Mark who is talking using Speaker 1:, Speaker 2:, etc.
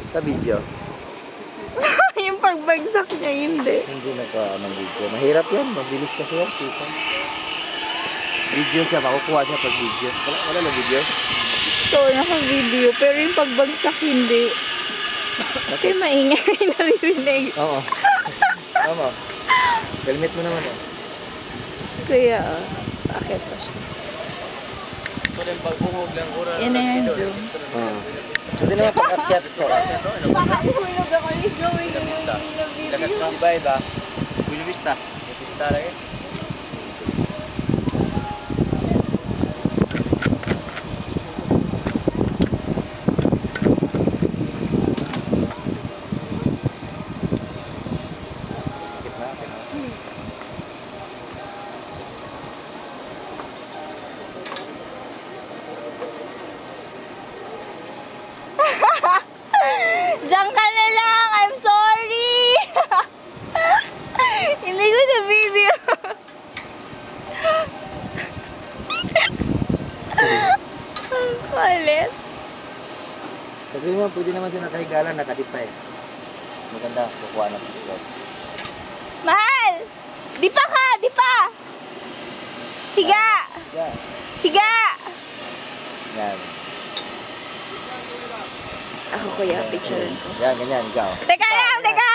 Speaker 1: Sa video.
Speaker 2: Yung pagbagsak niya, hindi.
Speaker 1: Hindi nagka ng video. Mahirap yan. Mabilis kasi yan. Kita. Video siya. Makukuha siya pag video. Wala na video.
Speaker 2: So, naka-video. Pero yung pagbagsak, hindi. Kasi maingay naririnig.
Speaker 1: Oo. Tama. Helmet mo naman eh.
Speaker 2: Kaya, bakit pa siya? Yan na yung zoom.
Speaker 1: Oo. Hindi naman pag-akyat ko.
Speaker 2: Nakahulog ako ni Joey nung
Speaker 1: Lakas
Speaker 2: video.
Speaker 1: ng bayad ah. Buena Vista. Vista lagi.
Speaker 2: Diyan ka na lang! I'm sorry! Hindi ko sa video. Ang kulit.
Speaker 1: Sabi mo, pwede naman siya nakahigalan, nakadipay. Maganda, kukuha na picture.
Speaker 2: Mahal! Di pa ka! Di pa! Higa!
Speaker 1: Yan.
Speaker 2: Higa!
Speaker 1: Yan.
Speaker 2: Ako kuya, picture ko.
Speaker 1: Yan, ganyan, ikaw.
Speaker 2: Teka lang! Teka!